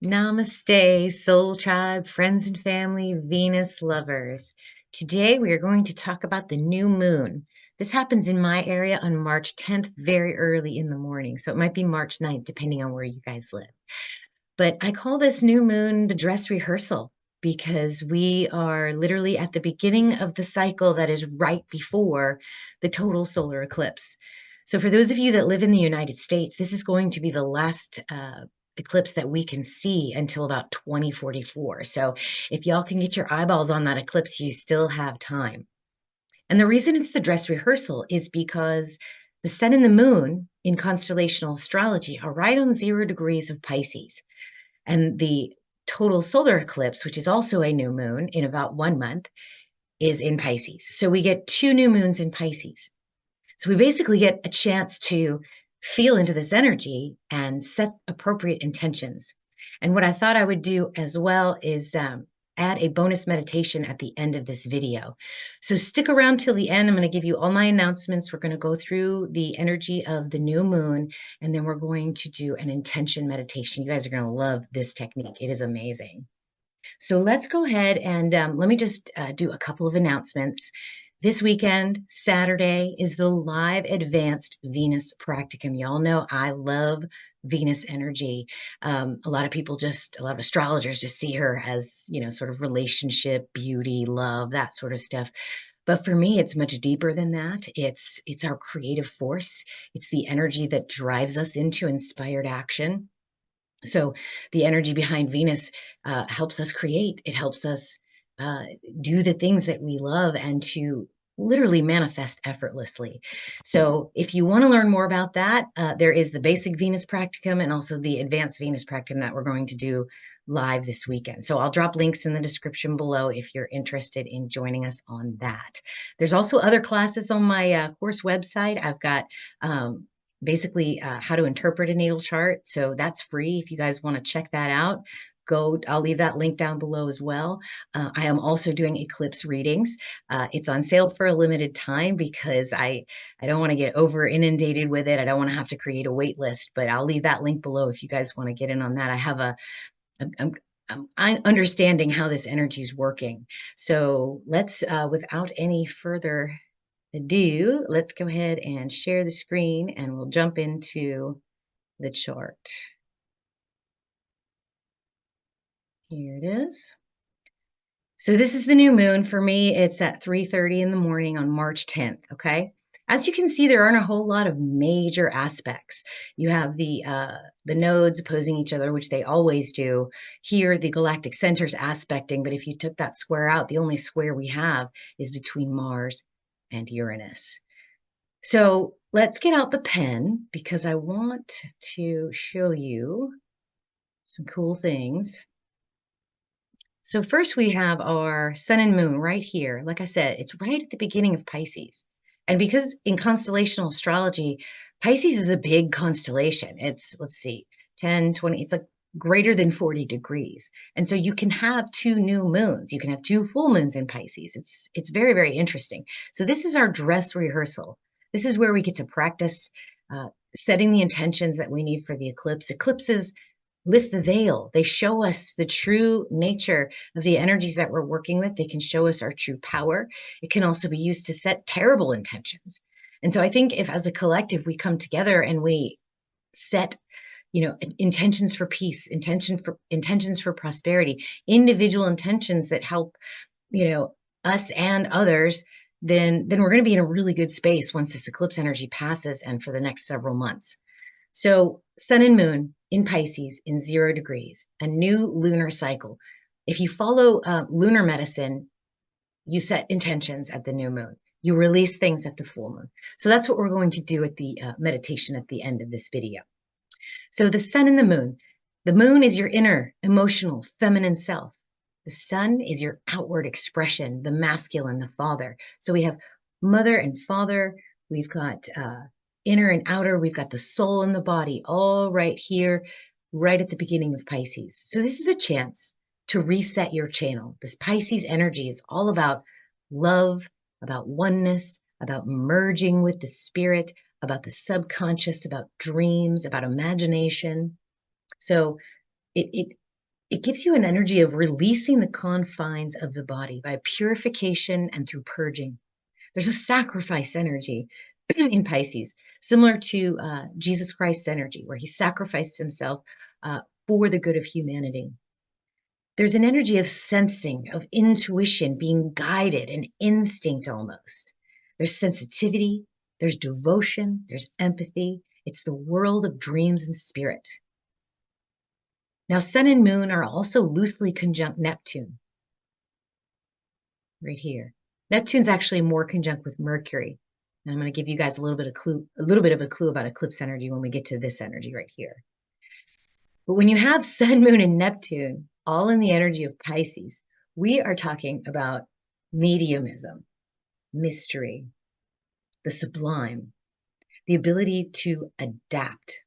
Namaste, soul tribe, friends and family, Venus lovers. Today we are going to talk about the new moon. This happens in my area on March 10th, very early in the morning. So it might be March 9th, depending on where you guys live. But I call this new moon the dress rehearsal because we are literally at the beginning of the cycle that is right before the total solar eclipse. So, for those of you that live in the United States, this is going to be the last eclipse that we can see until about 2044. So, if y'all can get your eyeballs on that eclipse, you still have time. And the reason it's the dress rehearsal is because the sun and the moon in constellational astrology are right on 0 degrees of Pisces. And the total solar eclipse, which is also a new moon in about 1 month, is in Pisces. So we get two new moons in Pisces. So we basically get a chance to feel into this energy and set appropriate intentions. And what I thought I would do as well is add a bonus meditation at the end of this video. So stick around till the end. I'm going to give you all my announcements. We're going to go through the energy of the new moon, and then we're going to do an intention meditation. You guys are going to love this technique. It is amazing. So let's go ahead and let me just do a couple of announcements. This weekend, Saturday, is the live advanced Venus Practicum. Y'all know I love Venus energy. A lot of astrologers just see her as, sort of relationship, beauty, love, that sort of stuff. But for me, it's much deeper than that. It's our creative force. It's the energy that drives us into inspired action. So the energy behind Venus helps us create. It helps us uh, do the things that we love and to literally manifest effortlessly. So if you want to learn more about that, there is the basic Venus practicum and also the advanced Venus practicum that we're going to do live this weekend. So I'll drop links in the description below if you're interested in joining us on that. There's also other classes on my course website. I've got basically how to interpret a natal chart. So that's free if you guys want to check that out. I'll leave that link down below as well. I am also doing eclipse readings. It's on sale for a limited time because I don't want to get over inundated with it. I don't want to have to create a wait list, but I'll leave that link below if you guys want to get in on that. I'm understanding how this energy is working. So let's, without any further ado, let's go ahead and share the screen and we'll jump into the chart. Here it is. So this is the new moon. For me, it's at 3:30 in the morning on March 10th, okay? As you can see, there aren't a whole lot of major aspects. You have the nodes opposing each other, which they always do. Here, the galactic centers aspecting, but if you took that square out, the only square we have is between Mars and Uranus. So let's get out the pen because I want to show you some cool things. So first we have our sun and moon right here. Like I said, it's right at the beginning of Pisces. And because in constellational astrology, Pisces is a big constellation. It's, let's see, 10, 20, it's like greater than 40 degrees. And so you can have two new moons. You can have two full moons in Pisces. It's very, very interesting. So this is our dress rehearsal. This is where we get to practice setting the intentions that we need for the eclipse. Eclipses lift the veil. They show us the true nature of the energies that we're working with. They can show us our true power. It can also be used to set terrible intentions. And so I think if as a collective we come together and we set intentions for peace, intentions for prosperity, individual intentions that help us and others, then we're going to be in a really good space once this eclipse energy passes and for the next several months. So sun and moon in Pisces in 0 degrees, a new lunar cycle. If you follow lunar medicine, you set intentions at the new moon. You release things at the full moon. So that's what we're going to do at the meditation at the end of this video. So the sun and the moon is your inner, emotional, feminine self. The sun is your outward expression, the masculine, the father. So we have mother and father. We've got inner and outer. We've got the soul and the body all right here, right at the beginning of Pisces. So this is a chance to reset your channel. This Pisces energy is all about love, about oneness, about merging with the spirit, about the subconscious, about dreams, about imagination. So it It gives you an energy of releasing the confines of the body by purification and through purging. There's a sacrifice energy in Pisces, similar to Jesus Christ's energy, where he sacrificed himself for the good of humanity. There's an energy of sensing, of intuition, being guided, an instinct almost. There's sensitivity, there's devotion, there's empathy. It's the world of dreams and spirit. Now, Sun and Moon are also loosely conjunct Neptune, right here. Neptune's actually more conjunct with Mercury. And I'm going to give you guys a little bit of a clue about eclipse energy when we get to this energy right here. But when you have Sun, Moon, and Neptune all in the energy of Pisces, we are talking about mediumism, mystery, the sublime, the ability to adapt,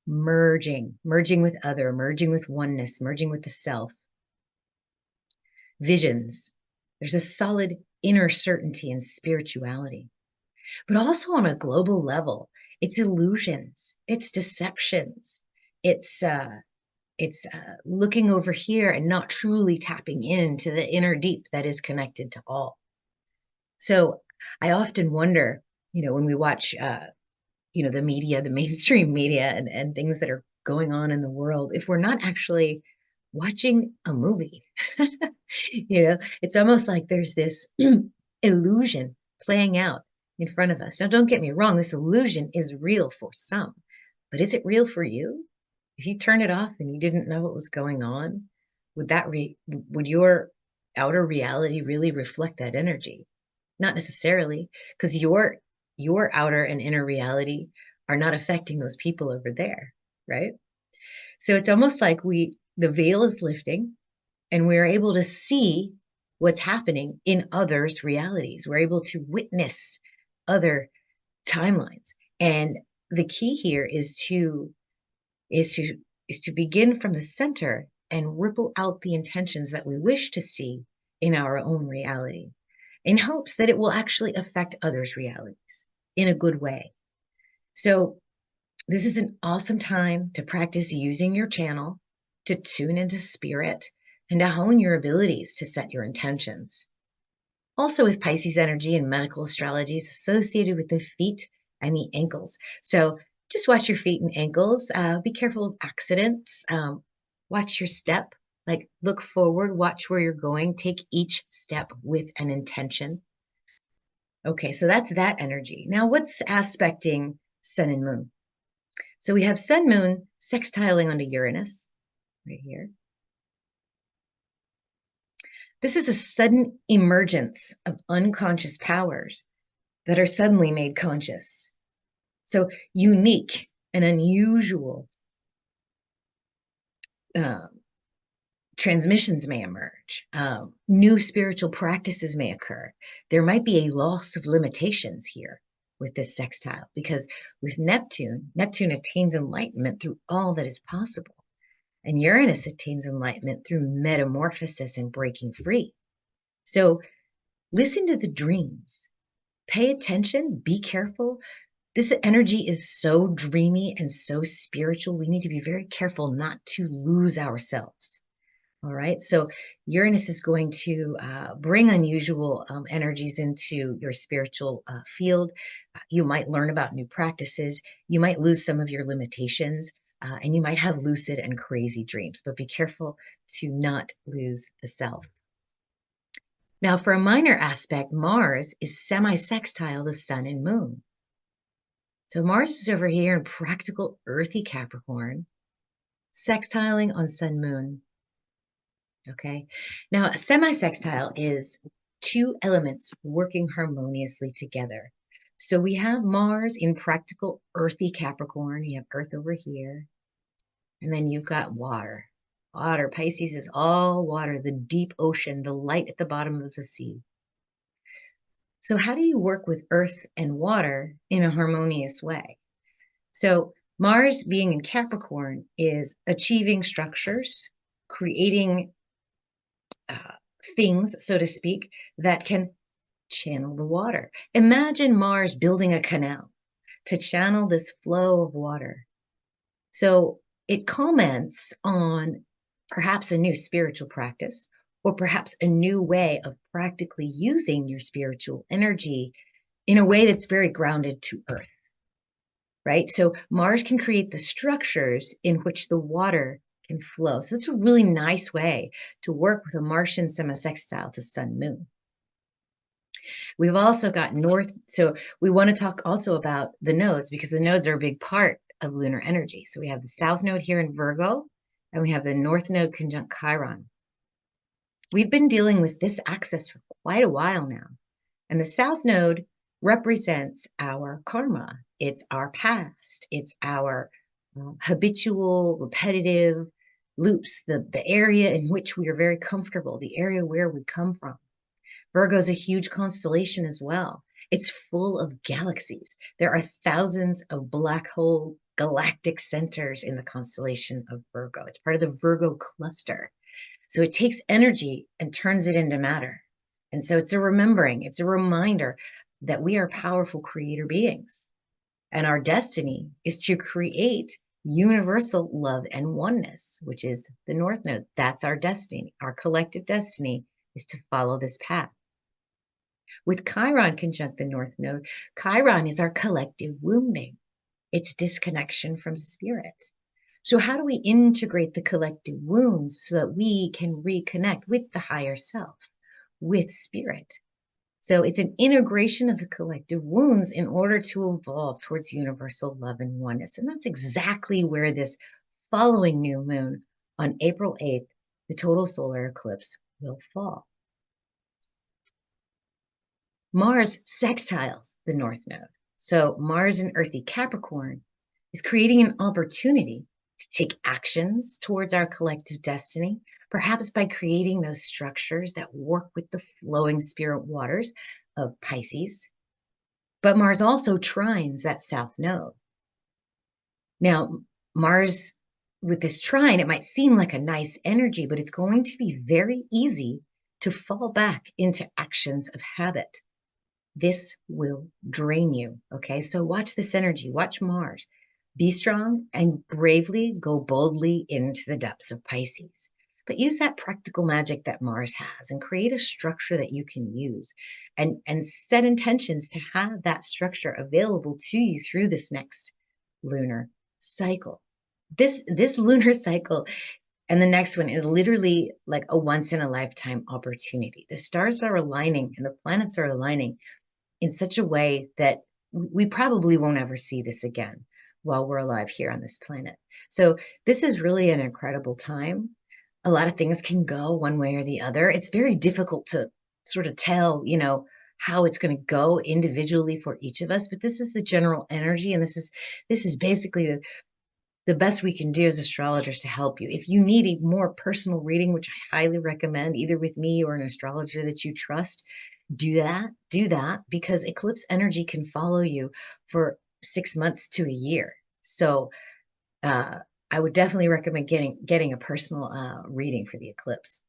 merging with other, merging with oneness, merging with the self. Visions. There's a solid inner certainty and spirituality. But also on a global level, it's illusions, it's deceptions, it's looking over here and not truly tapping into the inner deep that is connected to all. So I often wonder, when we watch, the media, the mainstream media and things that are going on in the world, if we're not actually watching a movie, it's almost like there's this illusion playing out in front of us. Now, don't get me wrong, this illusion is real for some, but is it real for you? If you turn it off and you didn't know what was going on, would your outer reality really reflect that energy? Not necessarily, because your outer and inner reality are not affecting those people over there, right? So it's almost like the veil is lifting and we're able to see what's happening in others' realities. We're able to witness other timelines. And the key here is to begin from the center and ripple out the intentions that we wish to see in our own reality, in hopes that it will actually affect others' realities in a good way. So this is an awesome time to practice using your channel, to tune into spirit, and to hone your abilities to set your intentions. Also with Pisces energy and medical astrology is associated with the feet and the ankles. So just watch your feet and ankles. Be careful of accidents. Watch your step, like look forward, watch where you're going. Take each step with an intention. Okay, so that's that energy. Now what's aspecting Sun and Moon? So we have Sun, Moon sextiling onto Uranus right here. This is a sudden emergence of unconscious powers that are suddenly made conscious. So unique and unusual transmissions may emerge. New spiritual practices may occur. There might be a loss of limitations here with this sextile, because with Neptune attains enlightenment through all that is possible. And Uranus attains enlightenment through metamorphosis and breaking free. So listen to the dreams. Pay attention, be careful. This energy is so dreamy and so spiritual. We need to be very careful not to lose ourselves. All right, so Uranus is going to bring unusual energies into your spiritual field. You might learn about new practices. You might lose some of your limitations, and you might have lucid and crazy dreams, but be careful to not lose the self. Now, for a minor aspect, Mars is semi-sextile the Sun and Moon. So Mars is over here in practical earthy Capricorn, sextiling on Sun, Moon. Okay, now a semi-sextile is two elements working harmoniously together. So we have Mars in practical earthy Capricorn. You have Earth over here, and then you've got water. Water, Pisces is all water, the deep ocean, the light at the bottom of the sea. So how do you work with earth and water in a harmonious way? So Mars being in Capricorn is achieving structures, creating things, so to speak, that can channel the water. Imagine Mars building a canal to channel this flow of water. So it comments on perhaps a new spiritual practice, or perhaps a new way of practically using your spiritual energy in a way that's very grounded to Earth, right? So Mars can create the structures in which the water can flow. So that's a really nice way to work with a Martian semi-sextile to Sun Moon. We've also got North. So we want to talk also about the nodes because the nodes are a big part of lunar energy. So we have the South Node here in Virgo, and we have the North Node conjunct Chiron. We've been dealing with this axis for quite a while now. And the South Node represents our karma. It's our past. It's our habitual, repetitive loops, the area in which we are very comfortable, the area where we come from. Virgo is a huge constellation as well. It's full of galaxies. There are thousands of black hole galactic centers in the constellation of Virgo. It's part of the Virgo cluster. So it takes energy and turns it into matter. And so it's a remembering, it's a reminder that we are powerful creator beings. And our destiny is to create universal love and oneness, which is the North Node. That's our destiny. Our collective destiny is to follow this path. With Chiron conjunct the North Node, Chiron is our collective wounding. It's disconnection from spirit. So how do we integrate the collective wounds so that we can reconnect with the higher self, with spirit? So it's an integration of the collective wounds in order to evolve towards universal love and oneness. And that's exactly where this following new moon on April 8th, the total solar eclipse will fall. Mars sextiles the North Node. So Mars in earthy Capricorn is creating an opportunity to take actions towards our collective destiny, perhaps by creating those structures that work with the flowing spirit waters of Pisces. But Mars also trines that South Node. Now, Mars with this trine, it might seem like a nice energy, but it's going to be very easy to fall back into actions of habit. This will drain you. Okay, so watch this energy, watch Mars. Be strong and bravely go boldly into the depths of Pisces. But use that practical magic that Mars has and create a structure that you can use and set intentions to have that structure available to you through this next lunar cycle. This lunar cycle and the next one is literally like a once in a lifetime opportunity. The stars are aligning and the planets are aligning in such a way that we probably won't ever see this again while we're alive here on this planet. So this is really an incredible time. A lot of things can go one way or the other. It's very difficult to sort of tell, how it's going to go individually for each of us, but this is the general energy, and this is basically the best we can do as astrologers to help you. If you need a more personal reading, which I highly recommend, either with me or an astrologer that you trust, do that because eclipse energy can follow you for 6 months to a year. So I would definitely recommend getting a personal reading for the eclipse.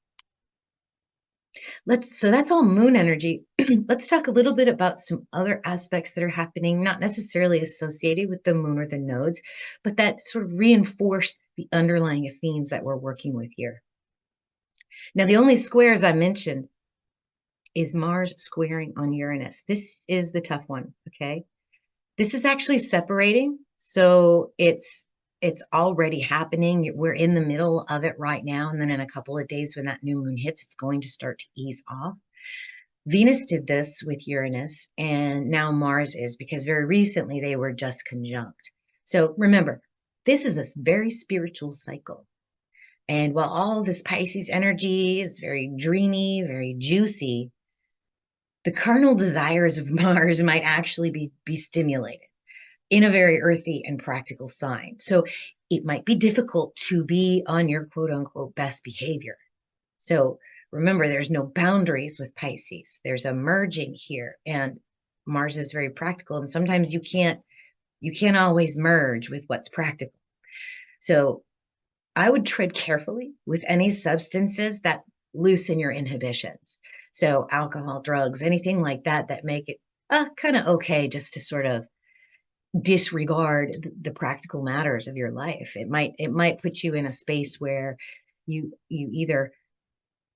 So that's all moon energy. Let's talk a little bit about some other aspects that are happening, not necessarily associated with the moon or the nodes, but that sort of reinforce the underlying themes that we're working with here. Now, the only squares I mentioned is Mars squaring on Uranus. This is the tough one, okay? This is actually separating, so it's already happening. We're in the middle of it right now, and then in a couple of days when that new moon hits, it's going to start to ease off. Venus did this with Uranus, and now Mars is, because very recently they were just conjunct. So remember, this is a very spiritual cycle. And while all this Pisces energy is very dreamy, very juicy, the carnal desires of Mars might actually be stimulated in a very earthy and practical sign. So it might be difficult to be on your quote unquote best behavior. So remember, there's no boundaries with Pisces. There's a merging here, and Mars is very practical. And sometimes you can't always merge with what's practical. So I would tread carefully with any substances that loosen your inhibitions. So alcohol, drugs, anything like that make it kind of okay just to sort of disregard the practical matters of your life. It might put you in a space where you either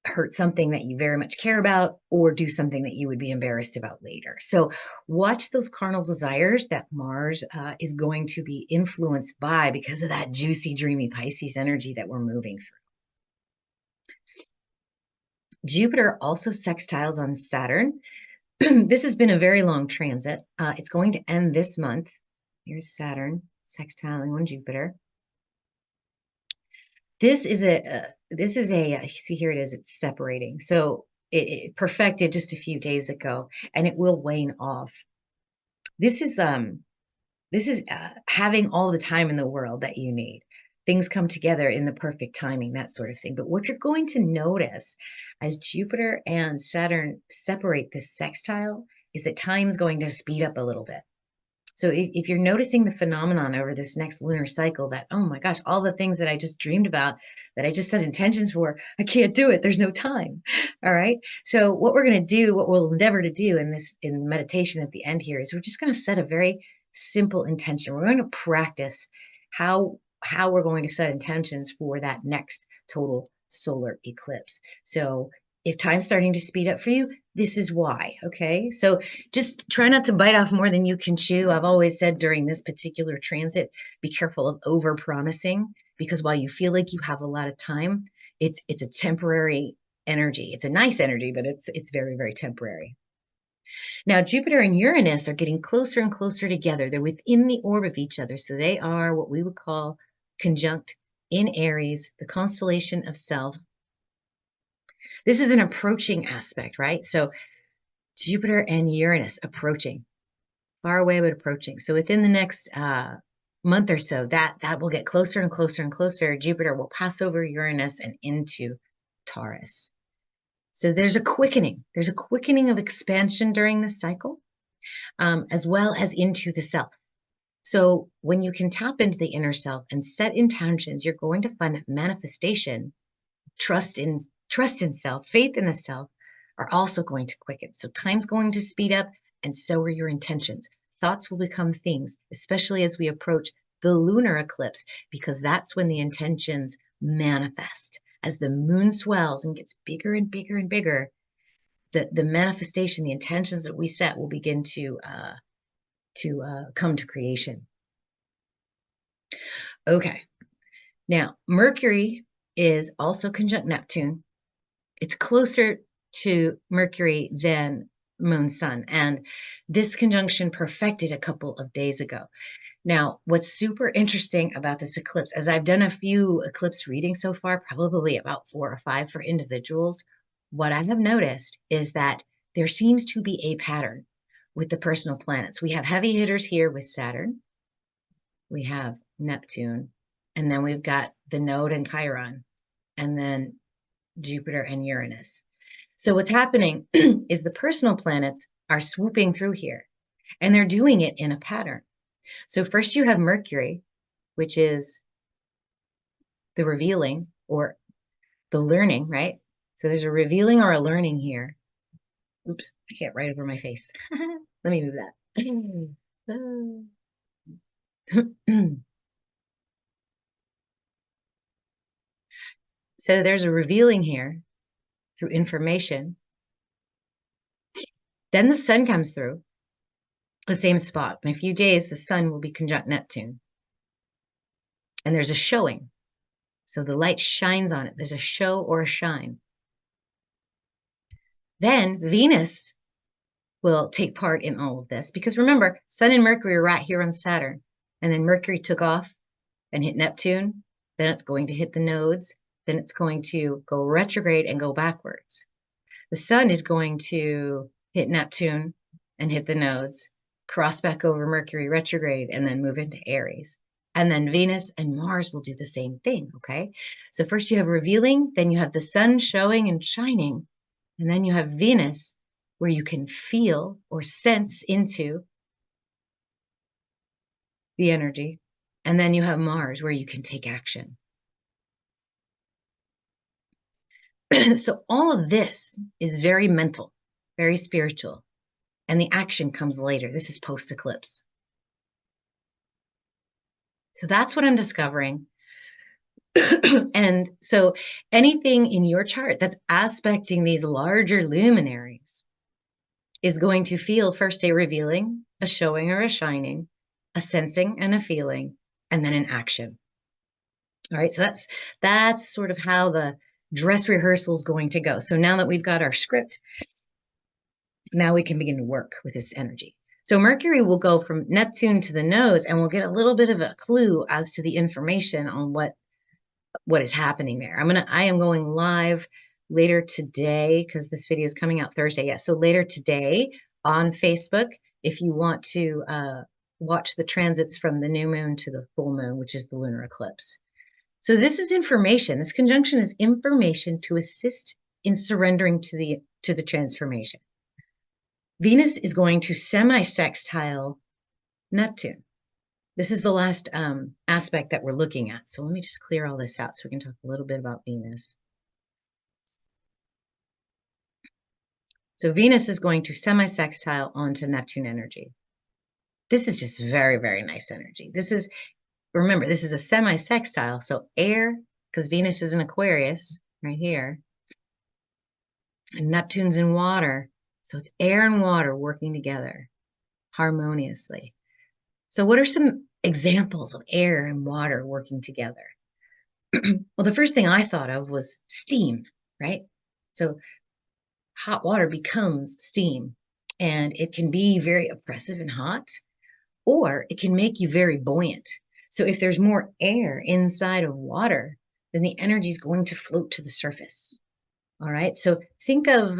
hurt something that you very much care about or do something that you would be embarrassed about later. So watch those carnal desires that Mars is going to be influenced by because of that juicy, dreamy Pisces energy that we're moving through. Jupiter also sextiles on Saturn. This has been a very long transit. It's going to end this month. Here's Saturn sextiling on Jupiter. This is a see, here it is, it's separating. So it perfected just a few days ago, and it will wane off. This is having all the time in the world that you need. Things come together in the perfect timing, that sort of thing. But what you're going to notice as Jupiter and Saturn separate this sextile is that time's going to speed up a little bit. So if you're noticing the phenomenon over this next lunar cycle that, oh my gosh, all the things that I just dreamed about, that I just set intentions for, I can't do it. There's no time. All right. So what we're going to do, what we'll endeavor to do in meditation at the end here is we're just going to set a very simple intention. We're going to practice how we're going to set intentions for that next total solar eclipse. So if time's starting to speed up for you, this is why, okay? So just try not to bite off more than you can chew. I've always said during this particular transit, be careful of over-promising, because while you feel like you have a lot of time, it's a temporary energy. It's a nice energy, but it's very, very temporary. Now, Jupiter and Uranus are getting closer and closer together. They're within the orb of each other, so they are what we would call conjunct in Aries, the constellation of Self. This is an approaching aspect, right? So Jupiter and Uranus approaching, far away but approaching. So within the next month or so, that will get closer and closer and closer. Jupiter will pass over Uranus and into Taurus. So there's a quickening. There's a quickening of expansion during this cycle, as well as into the self. So when you can tap into the inner self and set intentions, you're going to find that manifestation, trust in self, faith in the self, are also going to quicken. So time's going to speed up, and so are your intentions. Thoughts will become things, especially as we approach the lunar eclipse, because that's when the intentions manifest. As the moon swells and gets bigger and bigger and bigger, the manifestation, the intentions that we set will begin to come to creation. Okay. Now, Mercury is also conjunct Neptune. It's closer to Mercury than Moon Sun, and this conjunction perfected a couple of days ago. Now, what's super interesting about this eclipse, as I've done a few eclipse readings so far, probably about 4 or 5 for individuals, what I have noticed is that there seems to be a pattern with the personal planets. We have heavy hitters here with Saturn, we have Neptune, and then we've got the node and Chiron, and then Jupiter and Uranus. So what's happening is the personal planets are swooping through here, and they're doing it in a pattern. So first you have Mercury, which is the revealing or the learning, right? So there's a revealing or a learning here. Oops, I can't write over my face. Let me move that. So there's a revealing here through information. Then the sun comes through the same spot. In a few days, the sun will be conjunct Neptune. And there's a showing. So the light shines on it. There's a show or a shine. Then Venus will take part in all of this. Because remember, Sun and Mercury are right here on Saturn. And then Mercury took off and hit Neptune. Then it's going to hit the nodes. Then it's going to go retrograde and go backwards. The sun is going to hit Neptune and hit the nodes, cross back over Mercury retrograde, and then move into Aries. And then Venus and Mars will do the same thing, okay? So first you have revealing, then you have the sun showing and shining, and then you have Venus, where you can feel or sense into the energy, and then you have Mars, where you can take action. So all of this is very mental, very spiritual, and the action comes later. This is post-eclipse. So that's what I'm discovering And so anything in your chart that's aspecting these larger luminaries is going to feel first a revealing, a showing or a shining, a sensing and a feeling, and then an action. All right, so that's sort of how the dress rehearsal is going to go. So now that we've got our script, now we can begin to work with this energy. So Mercury will go from Neptune to the nodes, and we'll get a little bit of a clue as to the information on what is happening there. I am going live later today because this video is coming out Thursday. Yeah, so later today on Facebook, if you want to watch the transits from the new moon to the full moon, which is the lunar eclipse. So this is information. This conjunction is information to assist in surrendering to the transformation. Venus is going to semi-sextile Neptune. This is the last aspect that we're looking at. So let me just clear all this out so we can talk a little bit about Venus. So Venus is going to semi-sextile onto Neptune energy. This is just very, very nice energy. Remember, this is a semi-sextile, so air, because Venus is in Aquarius right here, and Neptune's in water. So it's air and water working together harmoniously. So what are some examples of air and water working together? Well, the first thing I thought of was steam, right? So hot water becomes steam, and it can be very oppressive and hot, or it can make you very buoyant. So if there's more air inside of water, then the energy is going to float to the surface. All right. So think of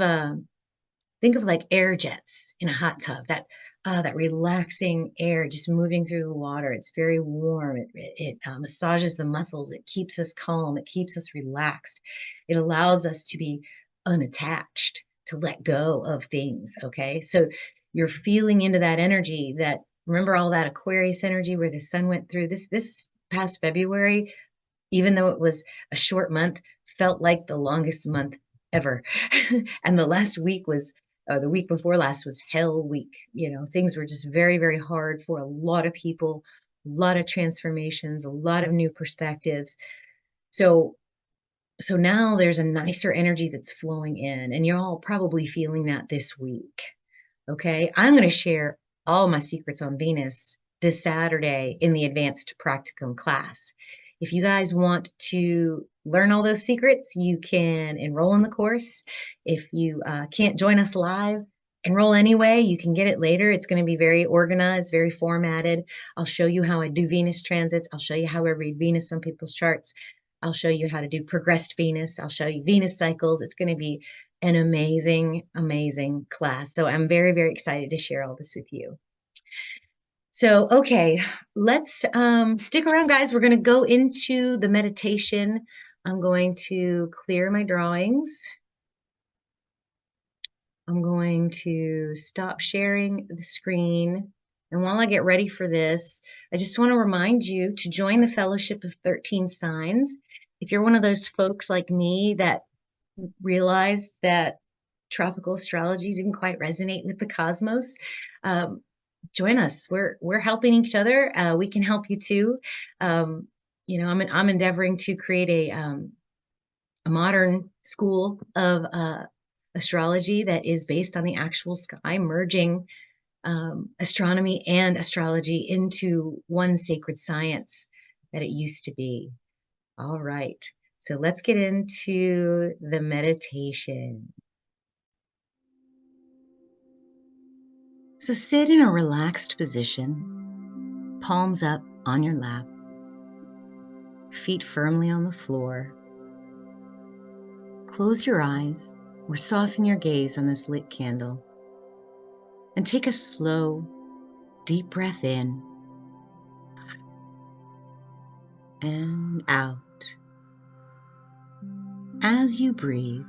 like air jets in a hot tub. That relaxing air just moving through the water. It's very warm. It massages the muscles. It keeps us calm. It keeps us relaxed. It allows us to be unattached, to let go of things. Okay. So you're feeling into that energy that, remember all that Aquarius energy where the sun went through this past February, even though it was a short month, felt like the longest month ever. And the last week was, the week before last was hell week. You know, things were just very, very hard for a lot of people, a lot of transformations, a lot of new perspectives. So now there's a nicer energy that's flowing in, and you're all probably feeling that this week. Okay, I'm going to share all my secrets on Venus this Saturday in the advanced practicum class. If you guys want to learn all those secrets, you can enroll in the course. If you can't join us live, enroll anyway. You can get it later. It's going to be very organized, very formatted. I'll show you how I do Venus transits. I'll show you how I read Venus on people's charts. I'll show you how to do progressed Venus. I'll show you Venus cycles. It's going to be an amazing, amazing class. So I'm very, very excited to share all this with you. So, okay, let's stick around, guys. We're going to go into the meditation. I'm going to clear my drawings. I'm going to stop sharing the screen. And while I get ready for this, I just want to remind you to join the Fellowship of 13 Signs. If you're one of those folks like me that realized that tropical astrology didn't quite resonate with the cosmos, join us. We're helping each other. We can help you too. You know, I'm endeavoring to create a modern school of astrology that is based on the actual sky, merging astronomy and astrology into one sacred science that it used to be. All right, so let's get into the meditation. So sit in a relaxed position, palms up on your lap, feet firmly on the floor. Close your eyes or soften your gaze on this lit candle and take a slow, deep breath in and out. As you breathe,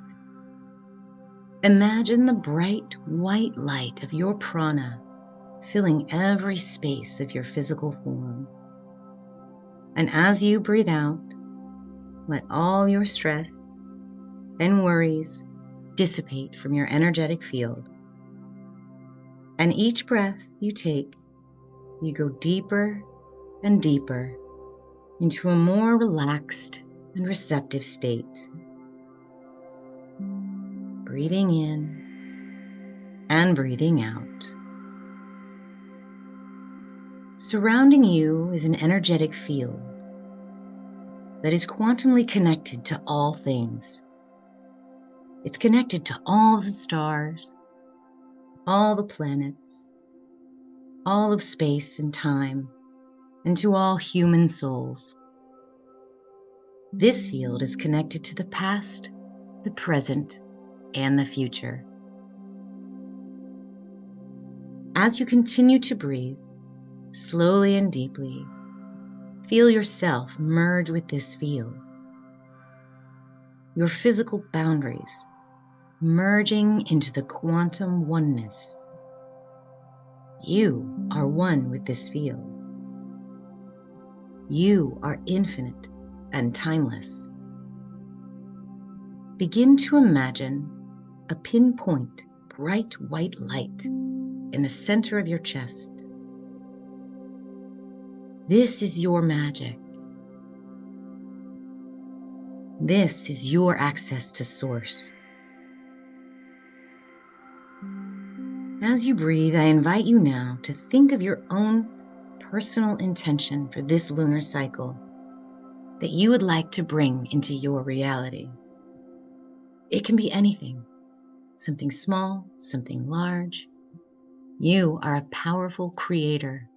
imagine the bright white light of your prana filling every space of your physical form. And as you breathe out, let all your stress and worries dissipate from your energetic field. And each breath you take, you go deeper and deeper into a more relaxed and receptive state. Breathing in and breathing out. Surrounding you is an energetic field that is quantumly connected to all things. It's connected to all the stars, all the planets, all of space and time, and to all human souls. This field is connected to the past, the present, and the future. As you continue to breathe, slowly and deeply, feel yourself merge with this field. Your physical boundaries merging into the quantum oneness. You are one with this field. You are infinite and timeless. Begin to imagine a pinpoint, bright white light in the center of your chest. This is your magic. This is your access to Source. As you breathe, I invite you now to think of your own personal intention for this lunar cycle that you would like to bring into your reality. It can be anything, something small, something large. You are a powerful creator.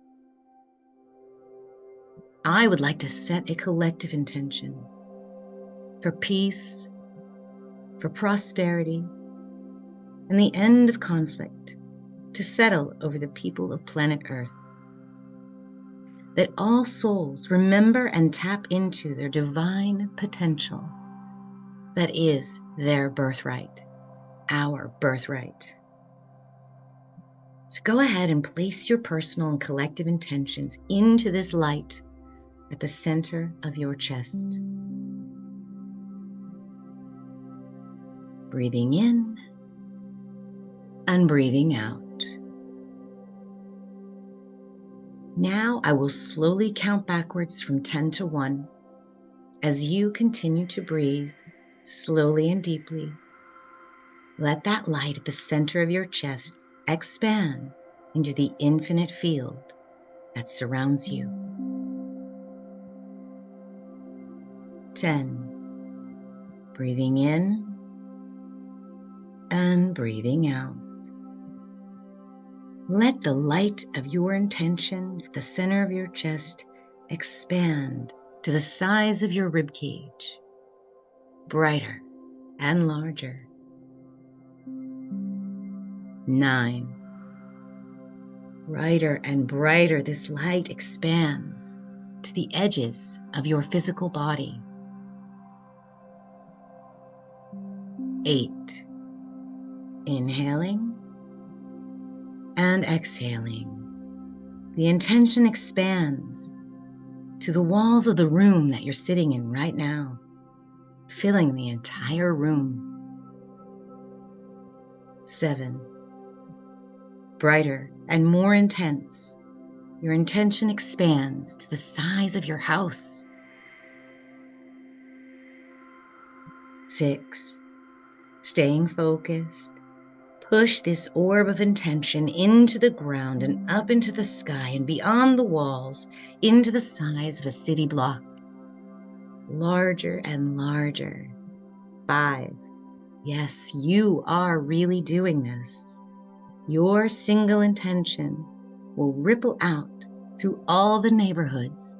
I would like to set a collective intention for peace, for prosperity, and the end of conflict to settle over the people of planet Earth. That all souls remember and tap into their divine potential that is their birthright, our birthright. So go ahead and place your personal and collective intentions into this light at the center of your chest. Breathing in and breathing out. Now I will slowly count backwards from 10 to 1 as you continue to breathe slowly and deeply. Let that light at the center of your chest expand into the infinite field that surrounds you. 10. Breathing in and breathing out. Let the light of your intention at the center of your chest expand to the size of your rib cage, brighter and larger. 9. Brighter and brighter, this light expands to the edges of your physical body. 8. Inhaling and exhaling. The intention expands to the walls of the room that you're sitting in right now, filling the entire room. 7. Brighter and more intense, your intention expands to the size of your house. 6. Staying focused, push this orb of intention into the ground and up into the sky and beyond the walls, into the size of a city block. Larger and larger. 5. Yes, you are really doing this. Your single intention will ripple out through all the neighborhoods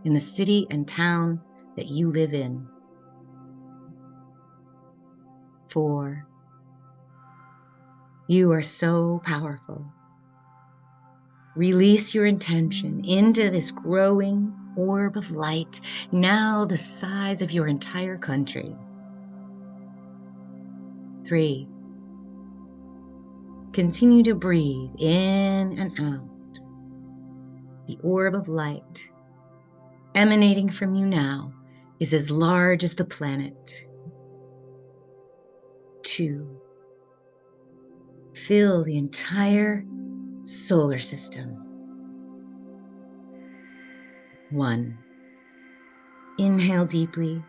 in the city and town that you live in. 4. You are so powerful. Release your intention into this growing orb of light, now the size of your entire country. 3. Continue to breathe in and out. The orb of light emanating from you now is as large as the planet. 2. Fill the entire solar system. 1. Inhale deeply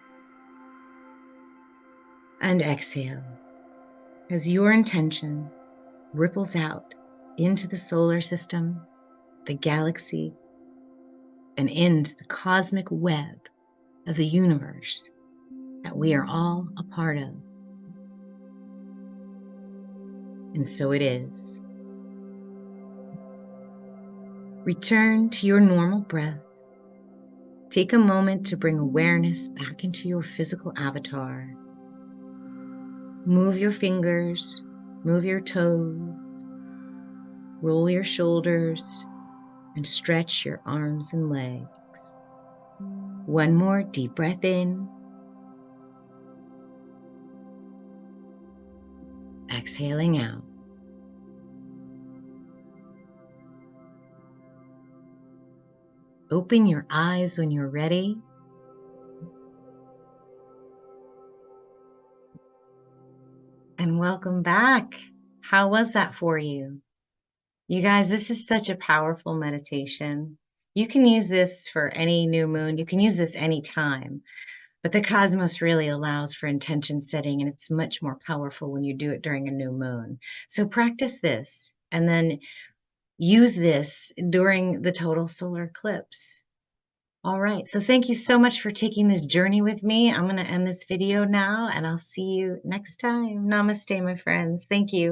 And exhale as your intention ripples out into the solar system, the galaxy, and into the cosmic web of the universe that we are all a part of. And so it is. Return to your normal breath. Take a moment to bring awareness back into your physical avatar. Move your fingers, move your toes, roll your shoulders, and stretch your arms and legs. One more deep breath in. Exhaling out. Open your eyes when you're ready. And welcome back. How was that for you? You guys, this is such a powerful meditation. You can use this for any new moon. You can use this anytime. But the cosmos really allows for intention setting, and it's much more powerful when you do it during a new moon. So practice this and then use this during the total solar eclipse. All right. So thank you so much for taking this journey with me. I'm going to end this video now, and I'll see you next time. Namaste, my friends. Thank you.